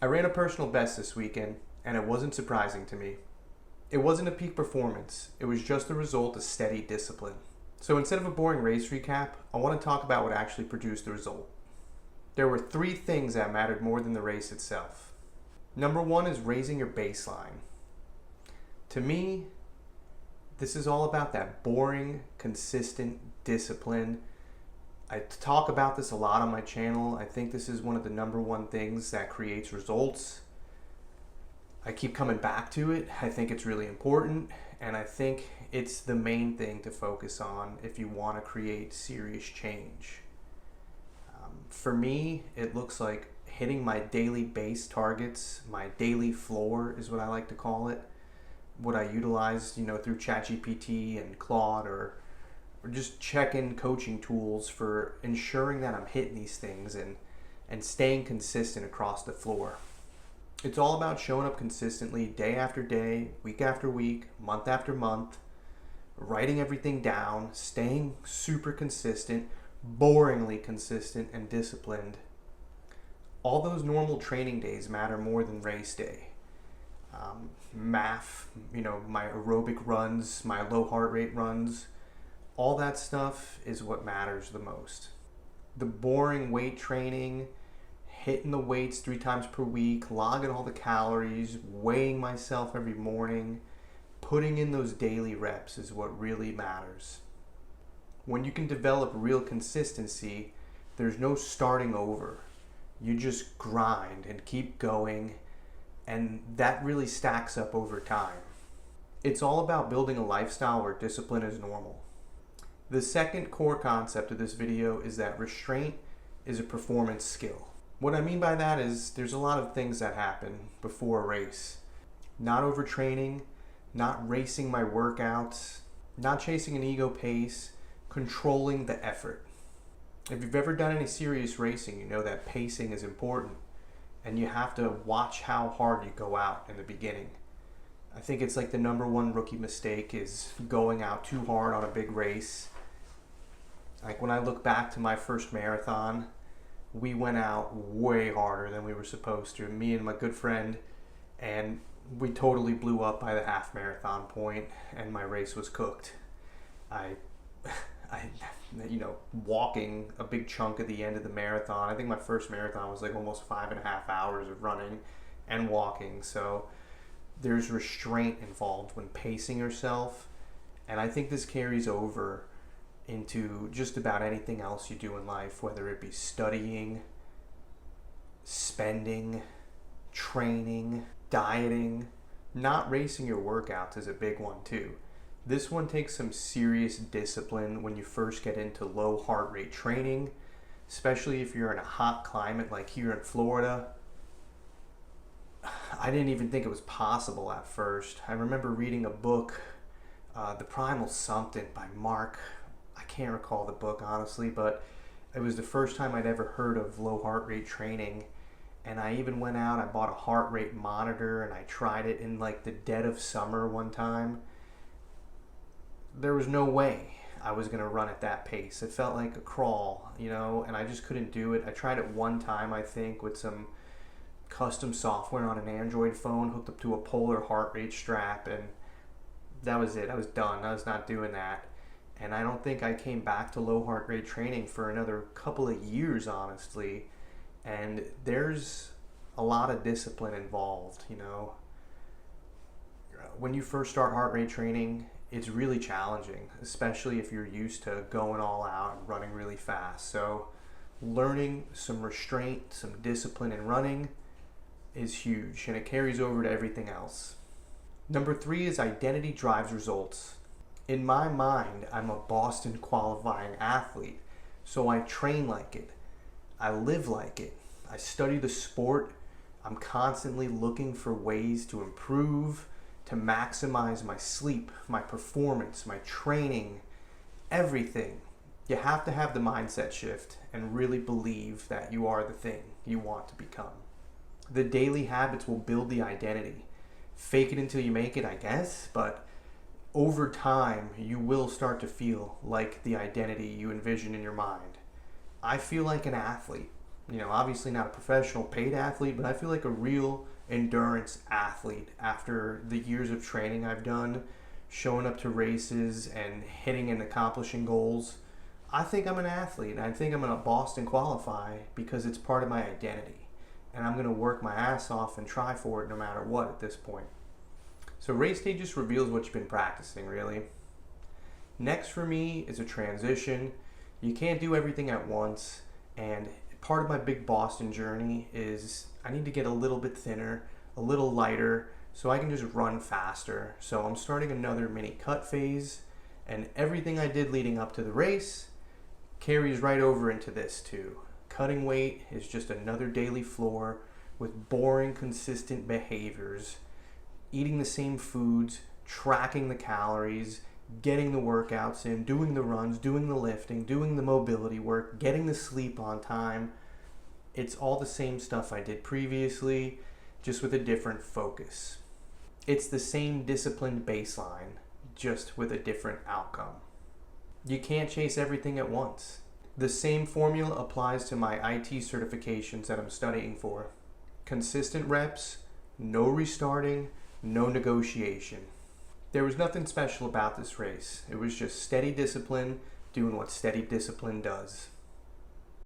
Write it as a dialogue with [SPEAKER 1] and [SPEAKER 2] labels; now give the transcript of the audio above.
[SPEAKER 1] I ran a personal best this weekend, and it wasn't surprising to me. It wasn't a peak performance, it was just the result of steady discipline. So instead of a boring race recap, I want to talk about what actually produced the result. There were 3 things that mattered more than the race itself. Number 1 is raising your baseline. To me, this is all about that boring, consistent discipline. I talk about this a lot on my channel. I think this is one of the number 1 things that creates results. I keep coming back to it. I think it's really important, and I think it's the main thing to focus on if you want to create serious change. For me, it looks like hitting my daily base targets. My daily floor is what I like to call it. What I utilize, through ChatGPT and Claude, or just checking coaching tools for ensuring that I'm hitting these things and staying consistent across the floor. It's all about showing up consistently day after day, week after week, month after month, writing everything down, staying super consistent, boringly consistent and disciplined. All those normal training days matter more than race day. Math, my aerobic runs, my low heart rate runs, all that stuff is what matters the most. The boring weight training, hitting the weights 3 times per week, logging all the calories, weighing myself every morning, putting in those daily reps is what really matters. When you can develop real consistency, there's no starting over. You just grind and keep going, and that really stacks up over time. It's all about building a lifestyle where discipline is normal. The second core concept of this video is that restraint is a performance skill. What I mean by that is there's a lot of things that happen before a race. Not overtraining, not racing my workouts, not chasing an ego pace, controlling the effort. If you've ever done any serious racing, you know that pacing is important, and you have to watch how hard you go out in the beginning. I think it's like the number 1 rookie mistake is going out too hard on a big race. Like when I look back to my first marathon, we went out way harder than we were supposed to, me and my good friend, and we totally blew up by the half marathon point, and my race was cooked. I walking a big chunk of the end of the marathon. I think my first marathon was like almost 5.5 hours of running and walking. So there's restraint involved when pacing yourself. And I think this carries over into just about anything else you do in life, whether it be studying, spending, training, dieting. Not racing your workouts is a big one too. This one takes some serious discipline when you first get into low heart rate training, especially if you're in a hot climate like here in Florida. I didn't even think it was possible at first. I remember reading a book, The Primal Something by Mark. I can't recall the book honestly, but it was the first time I'd ever heard of low heart rate training. And I even went out, I bought a heart rate monitor, and I tried it in like the dead of summer one time. There was no way I was going to run at that pace. It felt like a crawl, and I just couldn't do it. I tried it one time, I think, with some custom software on an Android phone hooked up to a Polar heart rate strap, and that was it. I was done. I was not doing that. And I don't think I came back to low heart rate training for another couple of years, honestly. And there's a lot of discipline involved, When you first start heart rate training, it's really challenging, especially if you're used to going all out and running really fast. So learning some restraint, some discipline in running is huge, and it carries over to everything else. Number 3 is identity drives results. In my mind, I'm a Boston qualifying athlete, so I train like it. I live like it. I study the sport. I'm constantly looking for ways to improve, to maximize my sleep, my performance, my training, everything. You have to have the mindset shift and really believe that you are the thing you want to become. The daily habits will build the identity. Fake it until you make it, I guess, but over time, you will start to feel like the identity you envision in your mind. I feel like an athlete. Obviously not a professional paid athlete, but I feel like a real endurance athlete after the years of training I've done, showing up to races and hitting and accomplishing goals. I think I'm an athlete, and I think I'm going to Boston qualify because it's part of my identity. And I'm going to work my ass off and try for it no matter what at this point. So race day just reveals what you've been practicing, really. Next for me is a transition. You can't do everything at once, and part of my big Boston journey is I need to get a little bit thinner, a little lighter, so I can just run faster. So I'm starting another mini cut phase, and everything I did leading up to the race carries right over into this too. Cutting weight is just another daily floor with boring, consistent behaviors. Eating the same foods, tracking the calories, getting the workouts in, doing the runs, doing the lifting, doing the mobility work, getting the sleep on time. It's all the same stuff I did previously, just with a different focus. It's the same disciplined baseline, just with a different outcome. You can't chase everything at once. The same formula applies to my IT certifications that I'm studying for. Consistent reps, no restarting, no negotiation. There was nothing special about this race. It was just steady discipline doing what steady discipline does.